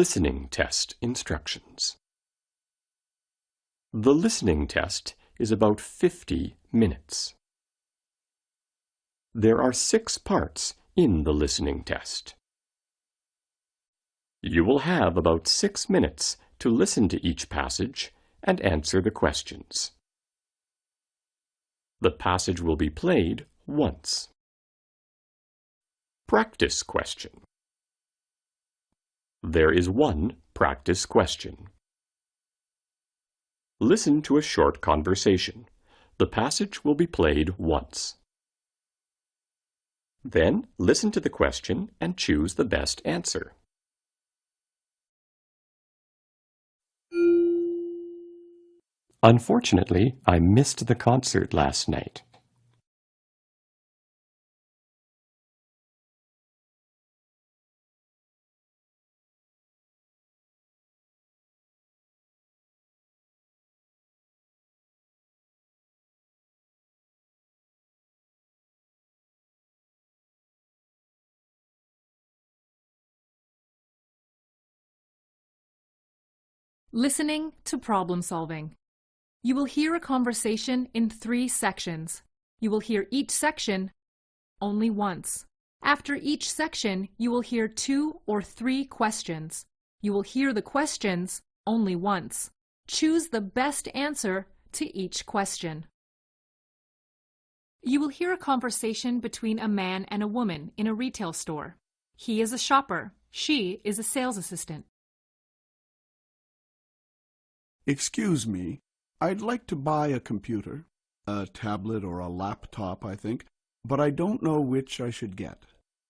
Listening Test Instructions. The listening test is about 50 minutes. There are 6 parts in the listening test. You will have about 6 minutes to listen to each passage and answer the questions. The passage will be played once. Practice question. There is one practice question. Listen to a short conversation. The passage will be played once. Then listen to the question and choose the best answer. Unfortunately, I missed the concert last night. Listening to problem solving. You will hear a conversation in 3 sections. You will hear each section only once. After each section, you will hear 2 or 3 questions. You will hear the questions only once. Choose the best answer to each question. You will hear a conversation between a man and a woman in a retail store. He is a shopper. She is a sales assistant. Excuse me, I'd like to buy a computer, a tablet or a laptop, I think, but I don't know which I should get.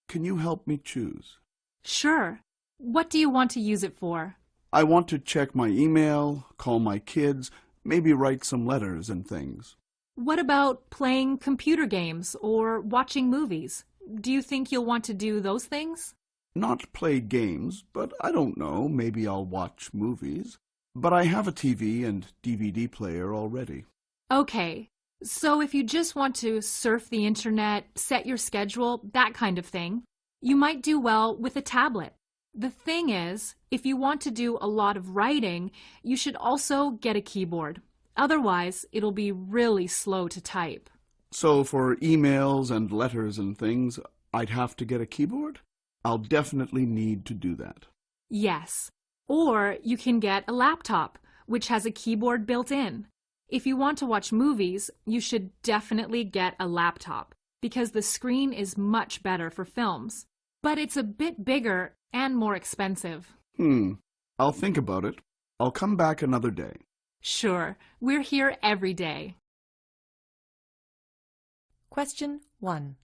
Can you help me choose? Sure. What do you want to use it for? I want to check my email, call my kids, maybe write some letters and things. What about playing computer games or watching movies? Do you think you'll want to do those things? Not play games, but I don't know, maybe I'll watch movies. But I have a TV and DVD player already. Okay, so if you just want to surf the internet, set your schedule, that kind of thing, you might do well with a tablet. The thing is, if you want to do a lot of writing, you should also get a keyboard. Otherwise, it'll be really slow to type. So for emails and letters and things, I'd have to get a keyboard? I'll definitely need to do that. Yes. Or you can get a laptop, which has a keyboard built in. If you want to watch movies, you should definitely get a laptop, because the screen is much better for films. But it's a bit bigger and more expensive. I'll think about it. I'll come back another day. Sure, we're here every day. Question 1.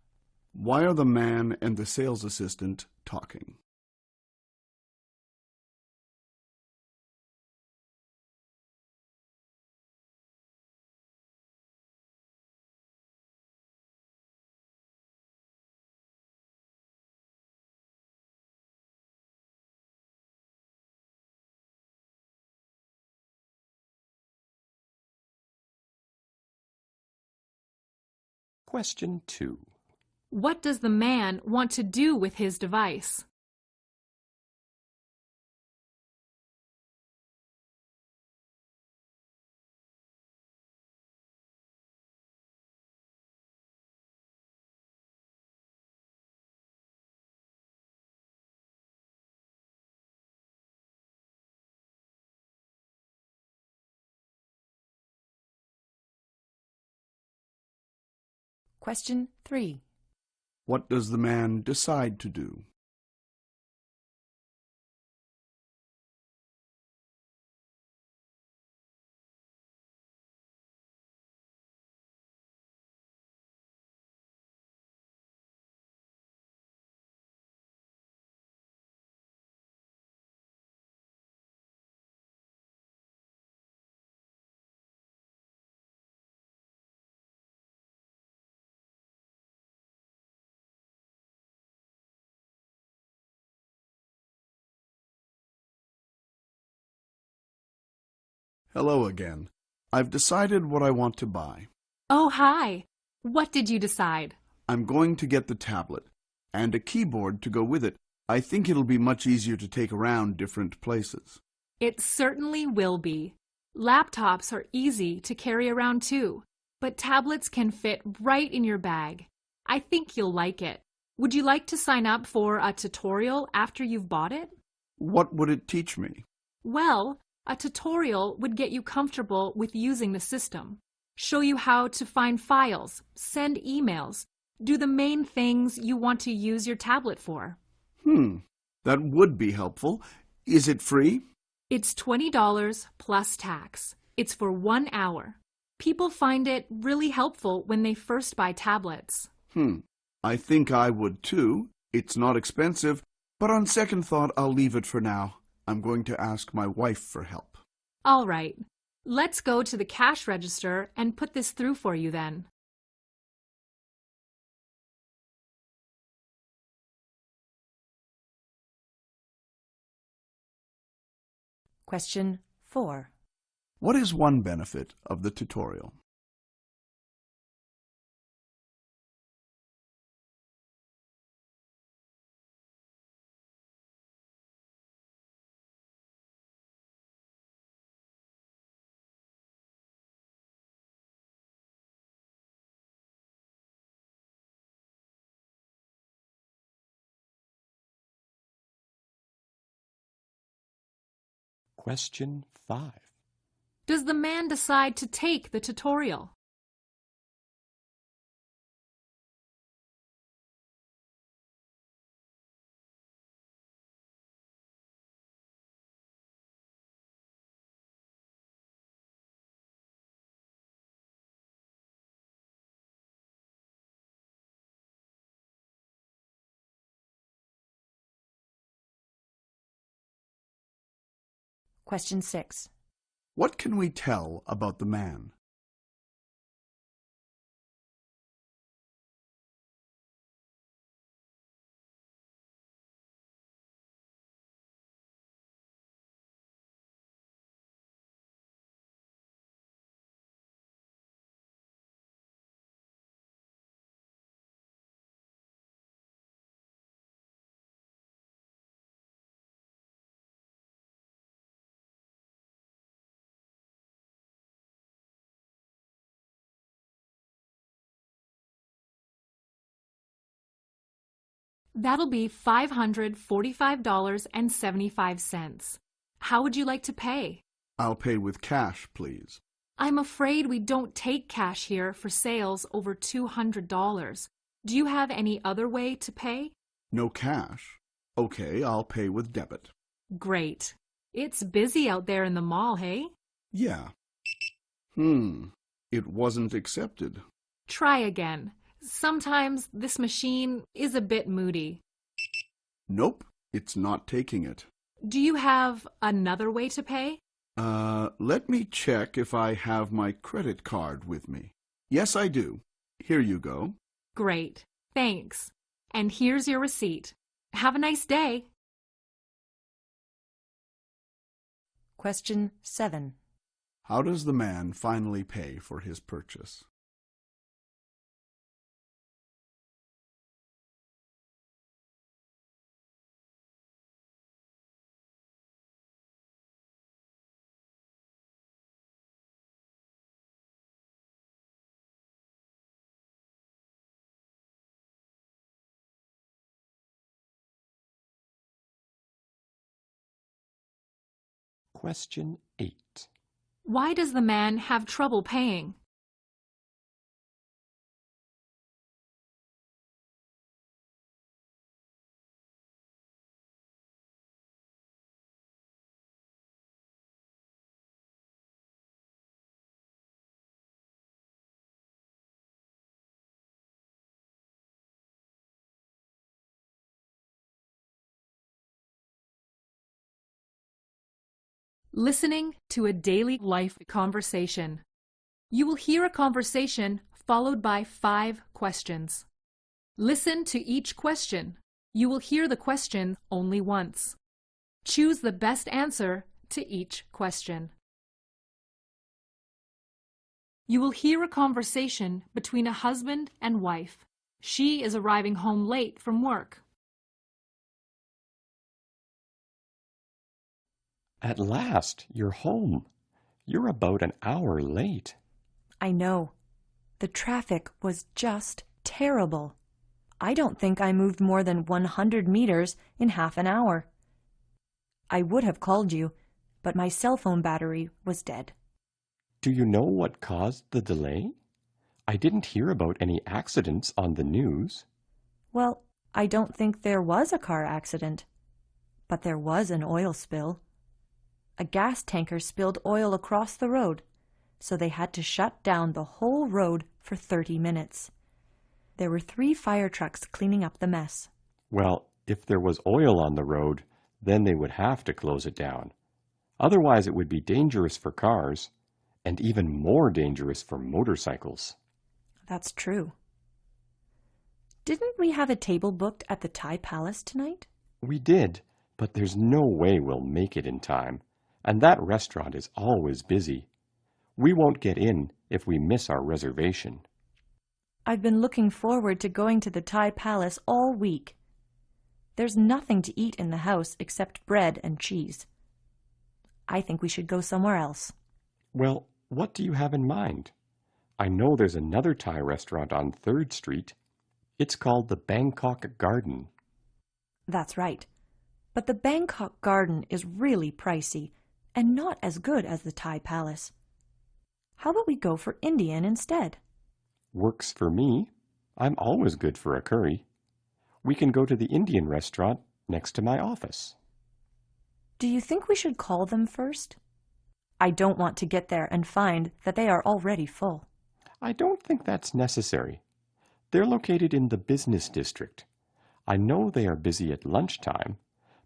Why are the man and the sales assistant talking? Question 2. What does the man want to do with his device? Question 3. What does the man decide to do? Hello again. I've decided what I want to buy. Oh, hi. What did you decide? I'm going to get the tablet and a keyboard to go with it I think it'll be much easier to take around different places. It certainly will be. Laptops are easy to carry around too, but tablets can fit right in your bag. I think you'll like it. Would you like to sign up for a tutorial after you've bought it? What would it teach me? Well, a tutorial would get you comfortable with using the system, show you how to find files, send emails, do the main things you want to use your tablet for. That would be helpful. Is it free? It's $20 plus tax. It's for 1 hour. People find it really helpful when they first buy tablets. I think I would too. It's not expensive, but on second thought, I'll leave it for now. I'm going to ask my wife for help. All right. Let's go to the cash register and put this through for you then. Question 4. What is one benefit of the tutorial? Question 5. Does the man decide to take the tutorial? Question 6. What can we tell about the man? That'll be $545.75. How would you like to pay? I'll pay with cash, please. I'm afraid we don't take cash here for sales over $200. Do you have any other way to pay? No cash. Okay, I'll pay with debit. Great. It's busy out there in the mall, hey? Yeah. It wasn't accepted. Try again. Sometimes this machine is a bit moody. Nope, it's not taking it. Do you have another way to pay? Let me check if I have my credit card with me. Yes, I do. Here you go. Great. Thanks. And here's your receipt. Have a nice day. Question 7. How does the man finally pay for his purchase? Question 8. Why does the man have trouble paying? Listening to a daily life conversation. You will hear a conversation followed by 5 questions. Listen to each question. You will hear the question only once. Choose the best answer to each question. You will hear a conversation between a husband and wife. She is arriving home late from work. At last, you're home. You're about an hour late. I know. The traffic was just terrible. I don't think I moved more than 100 meters in half an hour. I would have called you, but my cell phone battery was dead. Do you know what caused the delay? I didn't hear about any accidents on the news. Well, I don't think there was a car accident, but there was an oil spill. A gas tanker spilled oil across the road, so they had to shut down the whole road for 30 minutes. There were 3 fire trucks cleaning up the mess. Well, if there was oil on the road, then they would have to close it down. Otherwise, it would be dangerous for cars, and even more dangerous for motorcycles. That's true. Didn't we have a table booked at the Thai Palace tonight? We did, but there's no way we'll make it in time, and that restaurant is always busy. We won't get in if we miss our reservation. I've been looking forward to going to the Thai Palace all week. There's nothing to eat in the house except bread and cheese. I think we should go somewhere else. Well, what do you have in mind? I know there's another Thai restaurant on 3rd Street. It's called the Bangkok Garden. That's right. But the Bangkok Garden is really pricey and not as good as the Thai Palace. How about we go for Indian instead? Works for me. I'm always good for a curry. We can go to the Indian restaurant next to my office. Do you think we should call them first? I don't want to get there and find that they are already full. I don't think that's necessary. They're located in the business district. I know they are busy at lunchtime,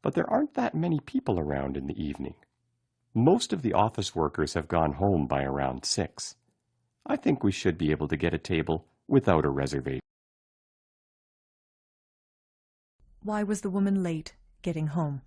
but there aren't that many people around in the evening. Most of the office workers have gone home by around 6. I think we should be able to get a table without a reservation. Why was the woman late getting home?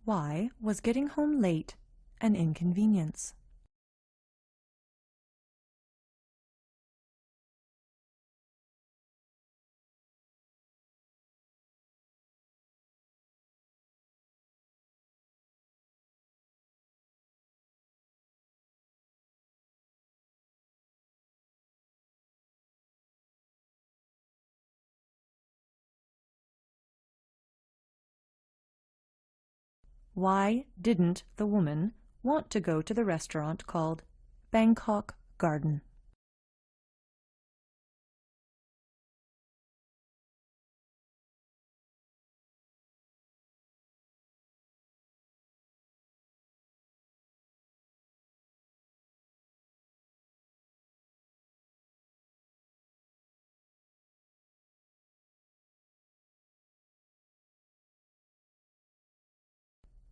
Why was getting home late an inconvenience? Why didn't the woman want to go to the restaurant called Bangkok Garden?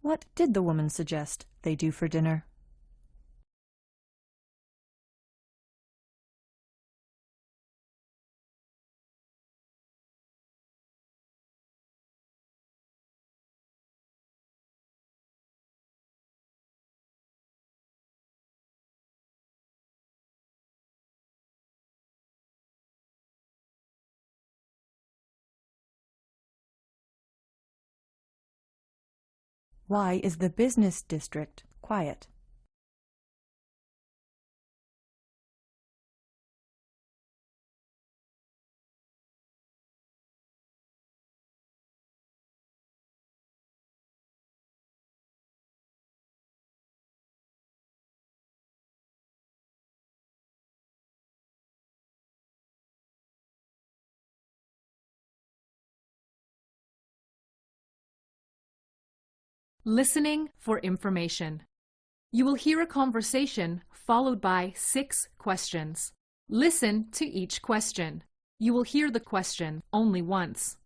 What did the woman suggest they do for dinner? Why is the business district quiet? Listening for information. You will hear a conversation followed by 6 questions. Listen to each question. You will hear the question only once.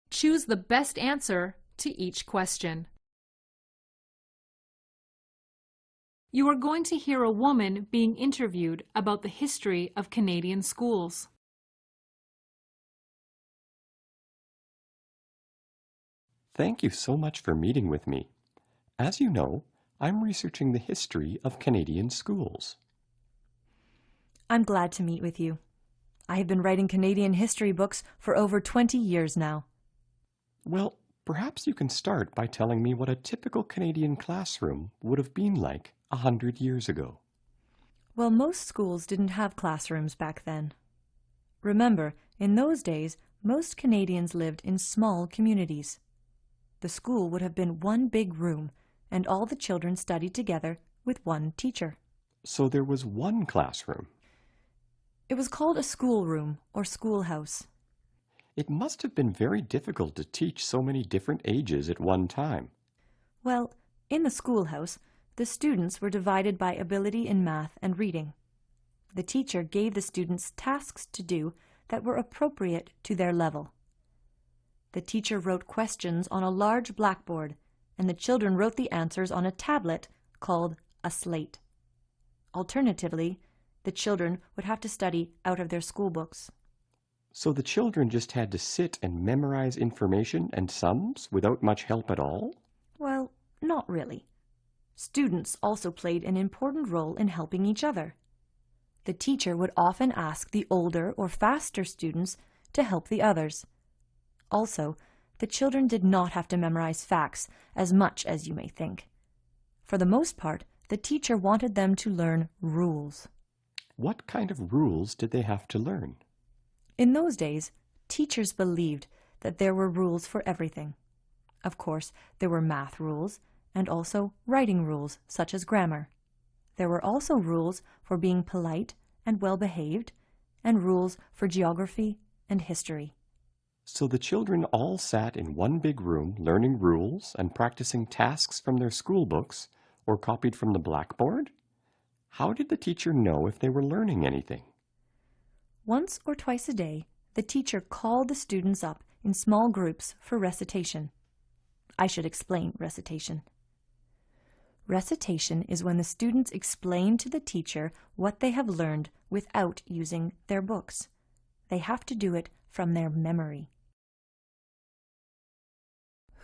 Choose the best answer to each question. You are going to hear a woman being interviewed about the history of Canadian schools. Thank you so much for meeting with me. As you know, I'm researching the history of Canadian schools. I'm glad to meet with you. I have been writing Canadian history books for over 20 years now. Well, perhaps you can start by telling me what a typical Canadian classroom would have been like 100 years ago. Well, most schools didn't have classrooms back then. Remember, in those days, most Canadians lived in small communities. The school would have been one big room, and all the children studied together with one teacher. So there was one classroom. It was called a schoolroom or schoolhouse. It must have been very difficult to teach so many different ages at one time. Well, in the schoolhouse, the students were divided by ability in math and reading. The teacher gave the students tasks to do that were appropriate to their level. The teacher wrote questions on a large blackboard, and the children wrote the answers on a tablet called a slate. Alternatively, the children would have to study out of their school books. So the children just had to sit and memorize information and sums without much help at all? Well, not really. Students also played an important role in helping each other. The teacher would often ask the older or faster students to help the others. Also, the children did not have to memorize facts as much as you may think. For the most part, the teacher wanted them to learn rules. What kind of rules did they have to learn? In those days, teachers believed that there were rules for everything. Of course, there were math rules and also writing rules, such as grammar. There were also rules for being polite and well-behaved, and rules for geography and history. So the children all sat in one big room learning rules and practicing tasks from their school books or copied from the blackboard? How did the teacher know if they were learning anything? Once or twice a day, the teacher called the students up in small groups for recitation. I should explain recitation. Recitation is when the students explain to the teacher what they have learned without using their books. They have to do it from their memory.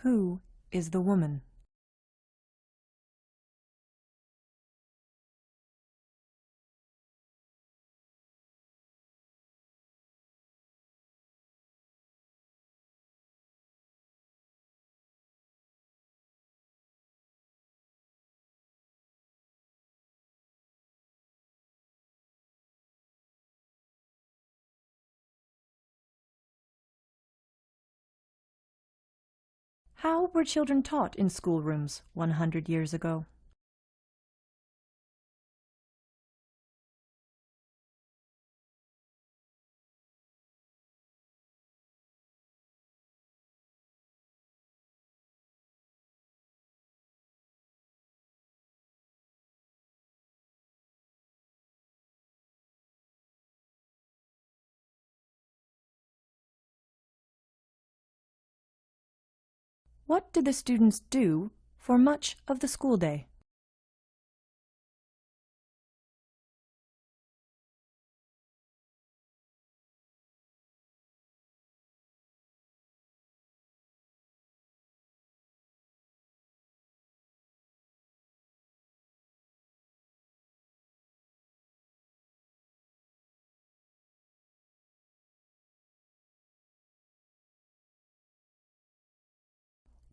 Who is the woman? How were children taught in schoolrooms 100 years ago? What did the students do for much of the school day?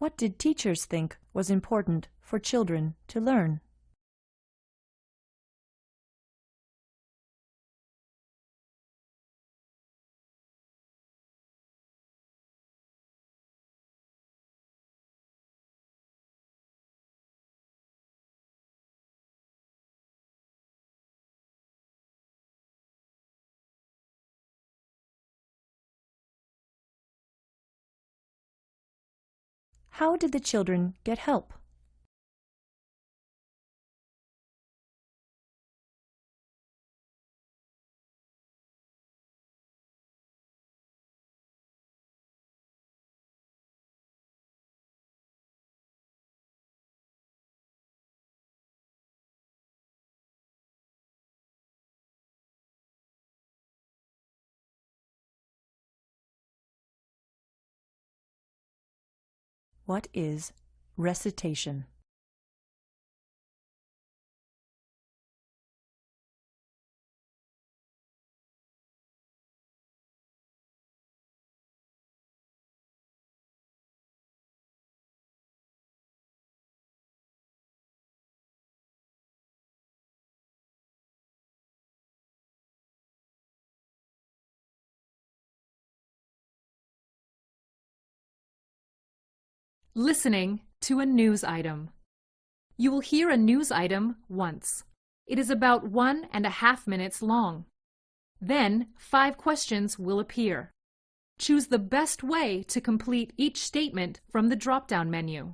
What did teachers think was important for children to learn? How did the children get help? What is recitation? Listening to a news item. You will hear a news item once. It is about 1.5 minutes long. Then 5 questions will appear. Choose the best way to complete each statement from the drop-down menu.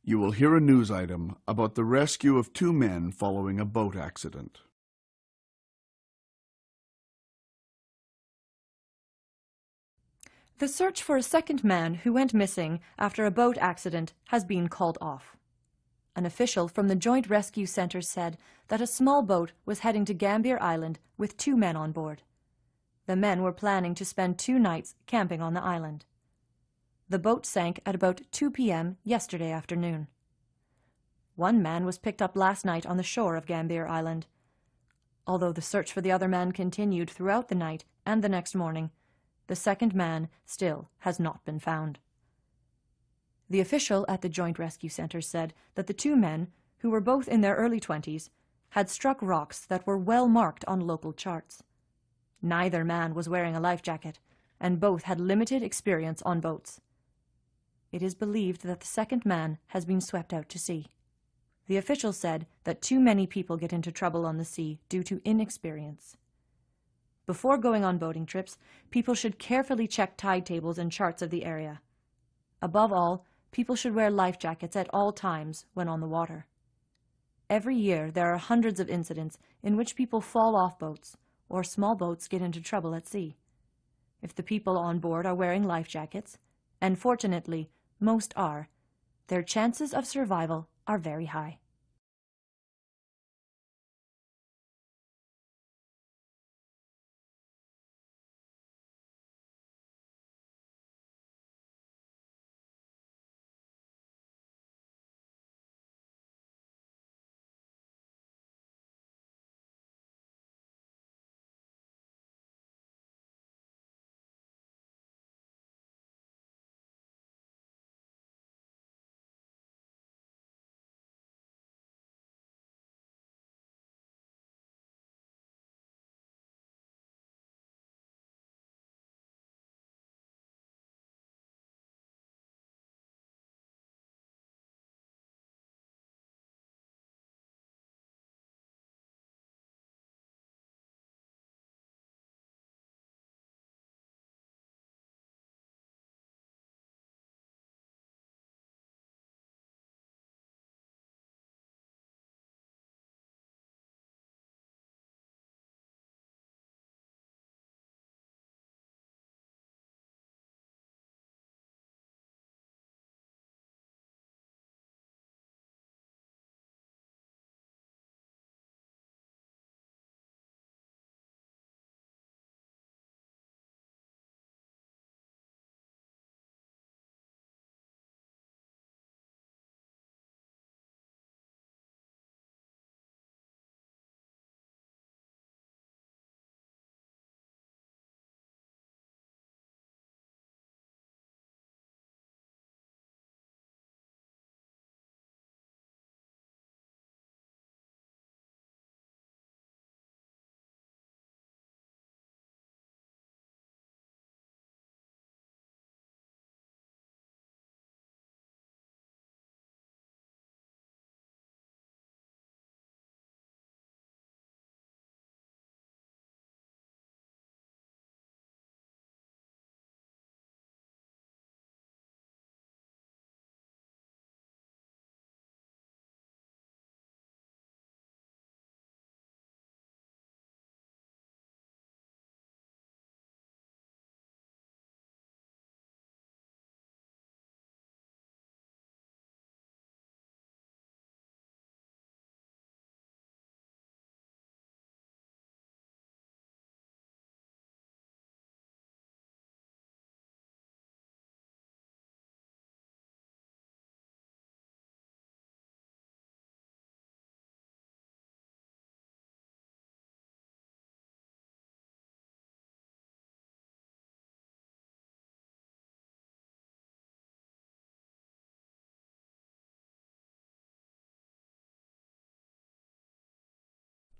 You will hear a news item about the rescue of 2 men following a boat accident. The search for a second man who went missing after a boat accident has been called off. An official from the Joint Rescue Center said that a small boat was heading to Gambier Island with 2 men on board. The men were planning to spend 2 nights camping on the island. The boat sank at about 2 p.m. yesterday afternoon. 1 man was picked up last night on the shore of Gambier Island. Although the search for the other man continued throughout the night and the next morning, the second man still has not been found. The official at the Joint Rescue Center said that the 2 men, who were both in their early 20s, had struck rocks that were well marked on local charts. Neither man was wearing a life jacket, and both had limited experience on boats. It is believed that the second man has been swept out to sea. The official said that too many people get into trouble on the sea due to inexperience. Before going on boating trips, people should carefully check tide tables and charts of the area. Above all, people should wear life jackets at all times when on the water. Every year there are hundreds of incidents in which people fall off boats or small boats get into trouble at sea. If the people on board are wearing life jackets, and fortunately most are, their chances of survival are very high.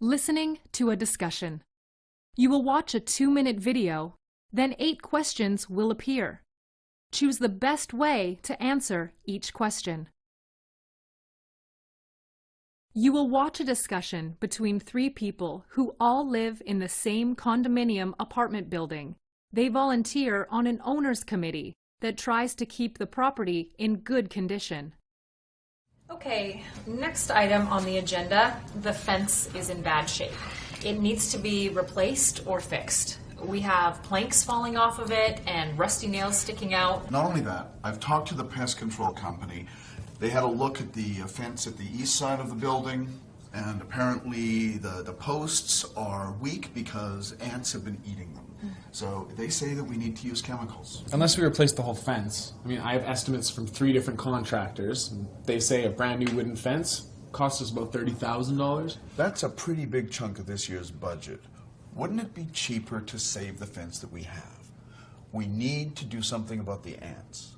Listening to a discussion. You will watch a 2-minute video, then 8 questions will appear. Choose the best way to answer each question. You will watch a discussion between 3 people who all live in the same condominium apartment building. They volunteer on an owner's committee that tries to keep the property in good condition. Okay, next item on the agenda, the fence is in bad shape. It needs to be replaced or fixed. We have planks falling off of it and rusty nails sticking out. Not only that, I've talked to the pest control company. They had a look at the fence at the east side of the building, and apparently the posts are weak because ants have been eating them. So they say that we need to use chemicals. Unless we replace the whole fence. I mean, I have estimates from 3 different contractors. They say a brand new wooden fence costs us about $30,000. That's a pretty big chunk of this year's budget. Wouldn't it be cheaper to save the fence that we have? We need to do something about the ants.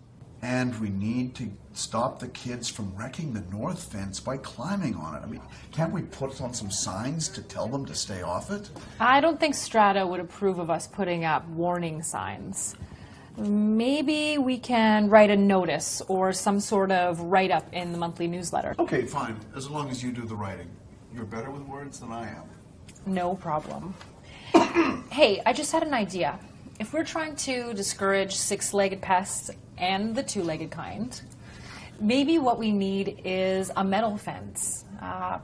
And we need to stop the kids from wrecking the north fence by climbing on it. I mean, can't we put on some signs to tell them to stay off it? I don't think Strata would approve of us putting up warning signs. Maybe we can write a notice or some sort of write-up in the monthly newsletter. Okay, fine, as long as you do the writing. You're better with words than I am. No problem. Hey, I just had an idea. If we're trying to discourage 6-legged pests and the 2-legged kind, maybe what we need is a metal fence.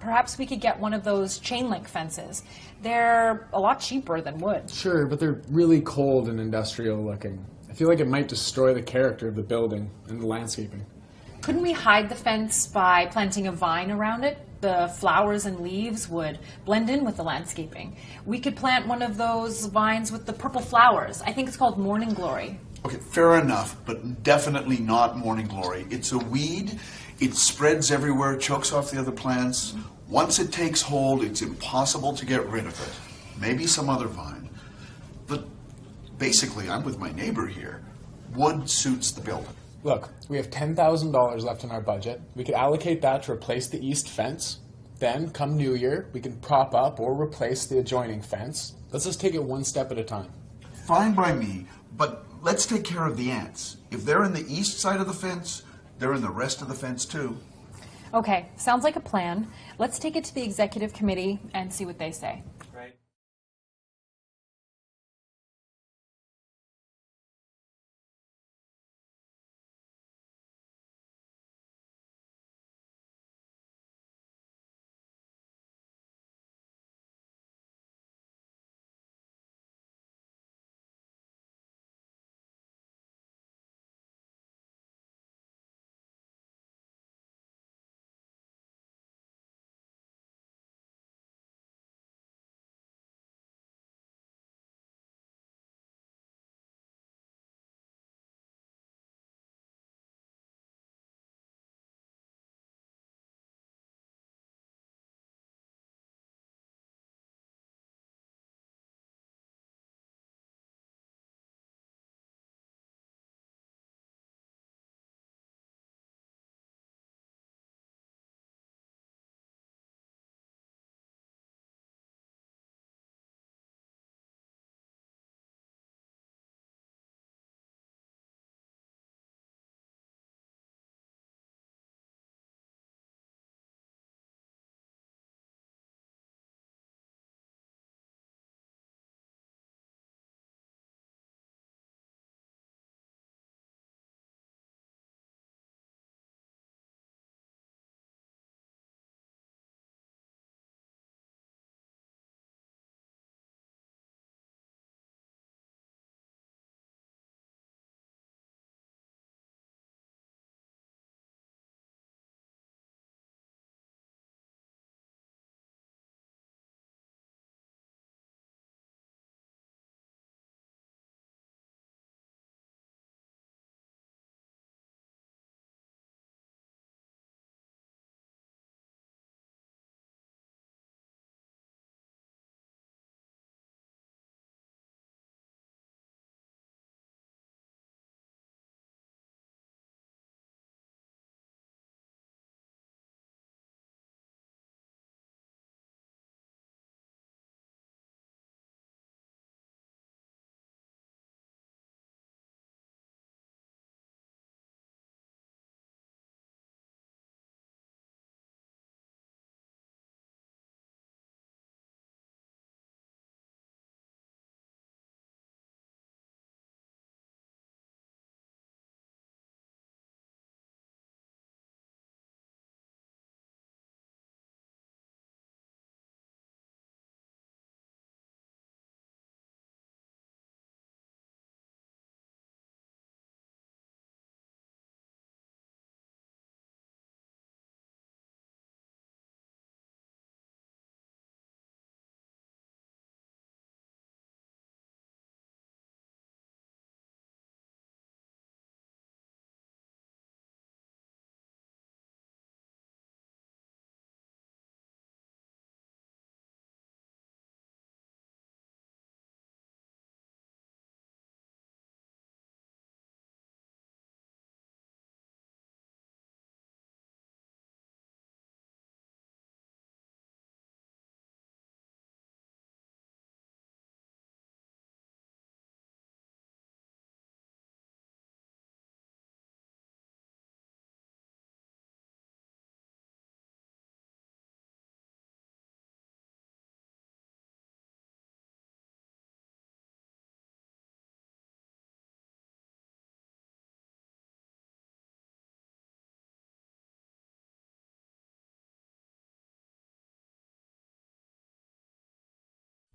Perhaps we could get one of those chain link fences. They're a lot cheaper than wood. Sure, but they're really cold and industrial looking. I feel like it might destroy the character of the building and the landscaping. Couldn't we hide the fence by planting a vine around it? The flowers and leaves would blend in with the landscaping. We could plant one of those vines with the purple flowers. I think it's called morning glory. Okay, fair enough, but definitely not morning glory. It's a weed. It spreads everywhere, chokes off the other plants. Once it takes hold, it's impossible to get rid of it. Maybe some other vine. But basically, I'm with my neighbor here. Wood suits the building. Look, we have $10,000 left in our budget. We could allocate that to replace the east fence. Then, come New Year, we can prop up or replace the adjoining fence. Let's just take it one step at a time. Fine by me, but let's take care of the ants. If they're in the east side of the fence, they're in the rest of the fence too. Okay, sounds like a plan. Let's take it to the executive committee and see what they say.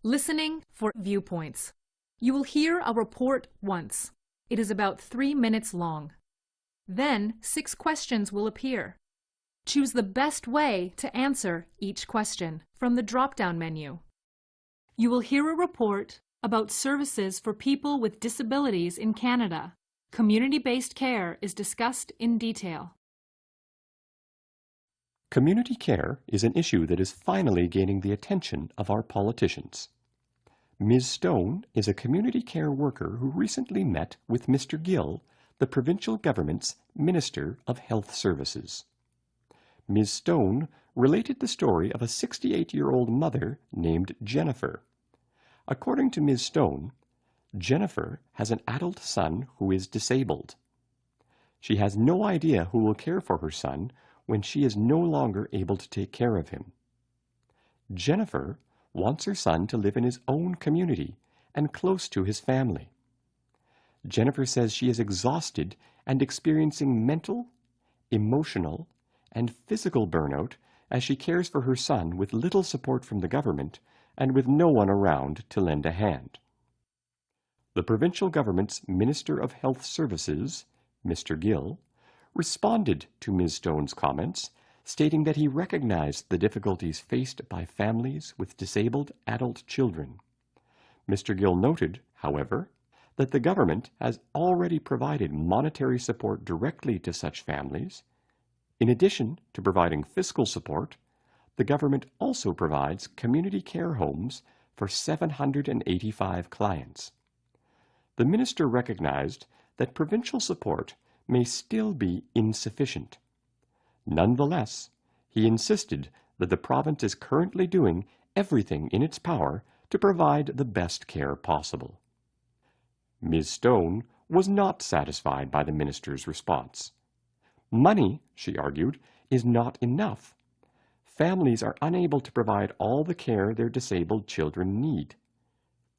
Listening for Viewpoints. You will hear a report once. It is about 3 minutes long. Then 6 questions will appear. Choose the best way to answer each question from the drop-down menu. You will hear a report about services for people with disabilities in Canada. Community-based care is discussed in detail. Community care is an issue that is finally gaining the attention of our politicians. Ms. Stone is a community care worker who recently met with Mr. Gill, the provincial government's Minister of Health Services. Ms. Stone related the story of a 68-year-old mother named Jennifer. According to Ms. Stone, Jennifer has an adult son who is disabled. She has no idea who will care for her son when she is no longer able to take care of him. Jennifer wants her son to live in his own community and close to his family. Jennifer says she is exhausted and experiencing mental, emotional, and physical burnout as she cares for her son with little support from the government and with no one around to lend a hand. The provincial government's Minister of Health Services, Mr. Gill, responded to Ms. Stone's comments, stating that he recognized the difficulties faced by families with disabled adult children. Mr. Gill noted, however, that the government has already provided monetary support directly to such families. In addition to providing fiscal support, the government also provides community care homes for 785 clients. The minister recognized that provincial support may still be insufficient. Nonetheless, he insisted that the province is currently doing everything in its power to provide the best care possible. Ms. Stone was not satisfied by the minister's response. Money, she argued, is not enough. Families are unable to provide all the care their disabled children need.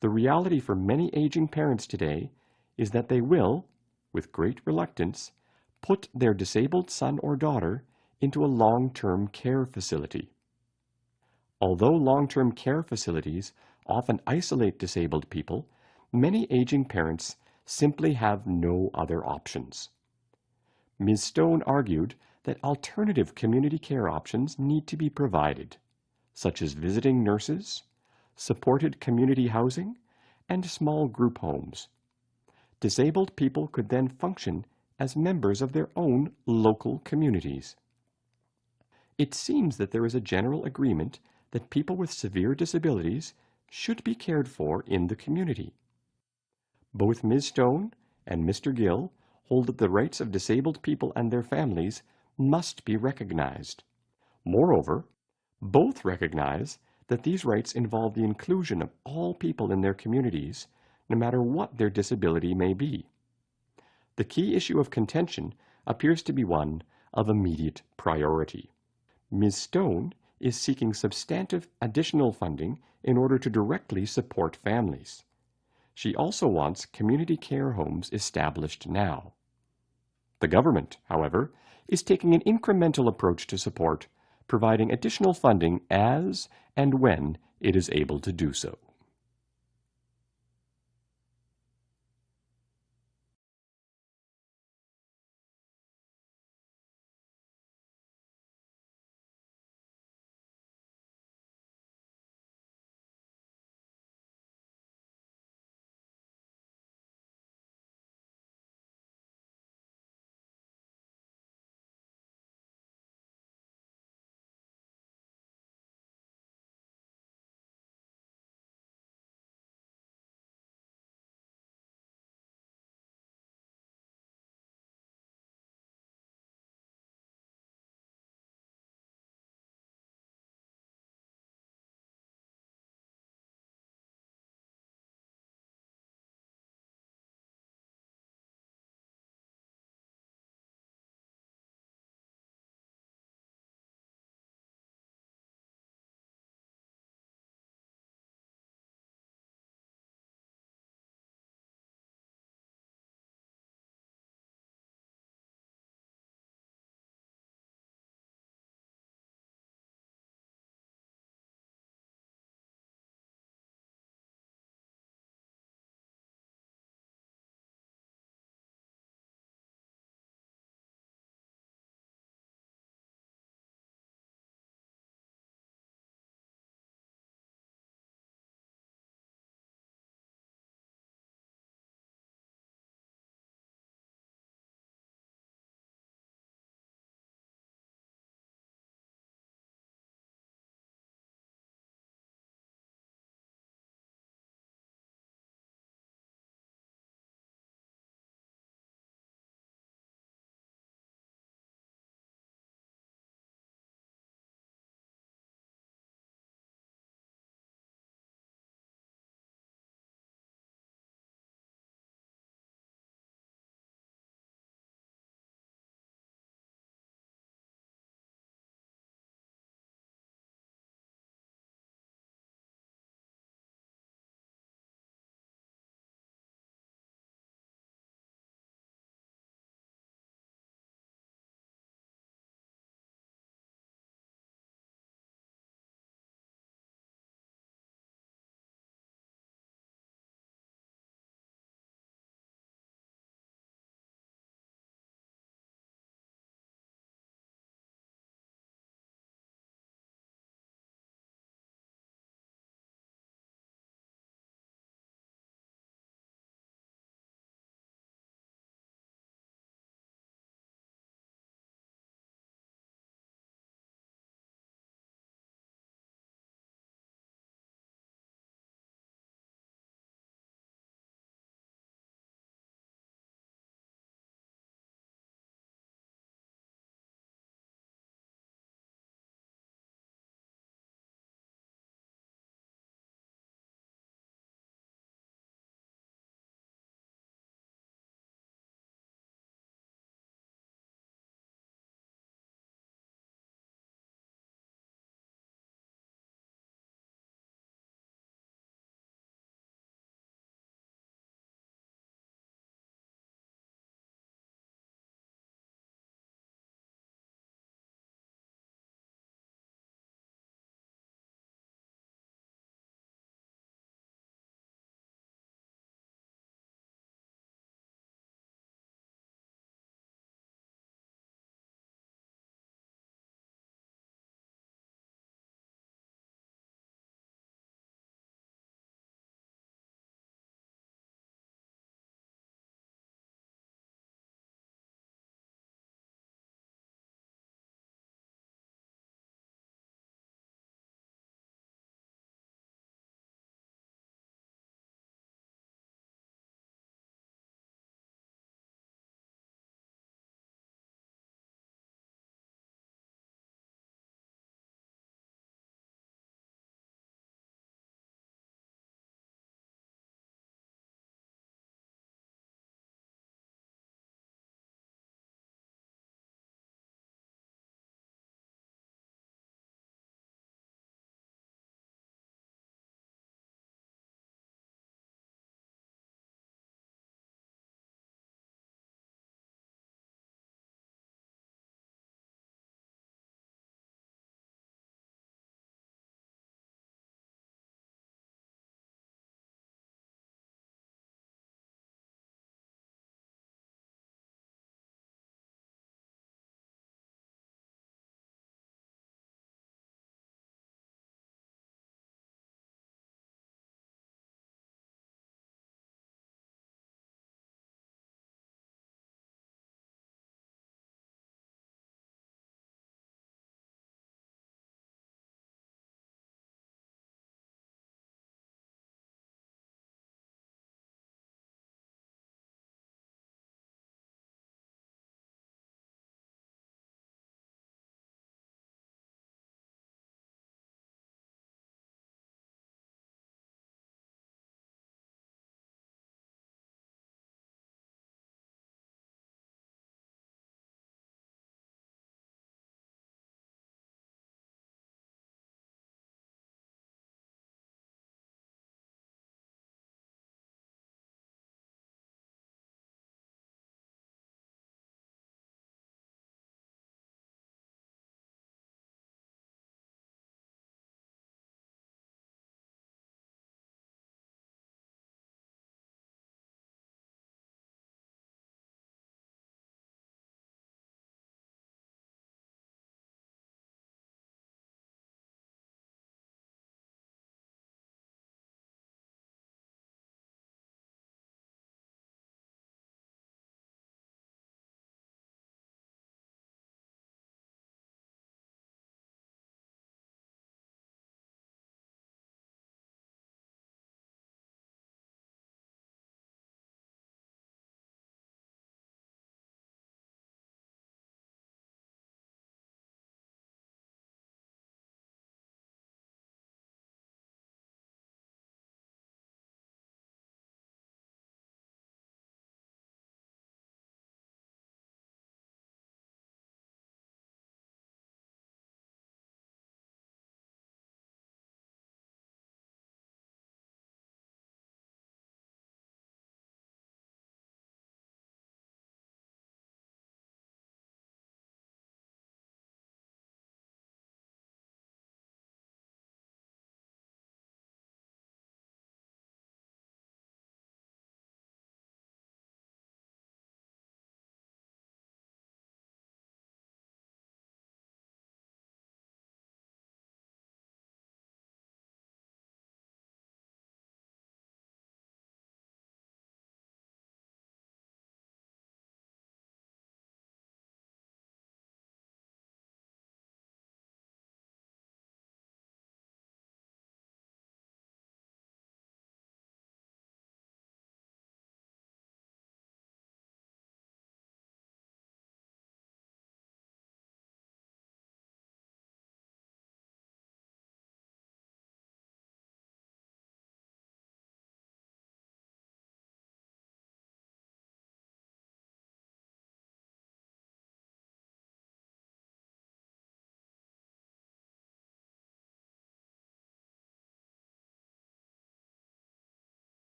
The reality for many aging parents today is that they will, with great reluctance, put their disabled son or daughter into a long-term care facility. Although long-term care facilities often isolate disabled people, many aging parents simply have no other options. Ms. Stone argued that alternative community care options need to be provided, such as visiting nurses, supported community housing, and small group homes. Disabled people could then function as members of their own local communities. It seems that there is a general agreement that people with severe disabilities should be cared for in the community. Both Ms. Stone and Mr. Gill hold that the rights of disabled people and their families must be recognized. Moreover, both recognize that these rights involve the inclusion of all people in their communities, no matter what their disability may be. The key issue of contention appears to be one of immediate priority. Ms. Stone is seeking substantive additional funding in order to directly support families. She also wants community care homes established now. The government, however, is taking an incremental approach to support, providing additional funding as and when it is able to do so.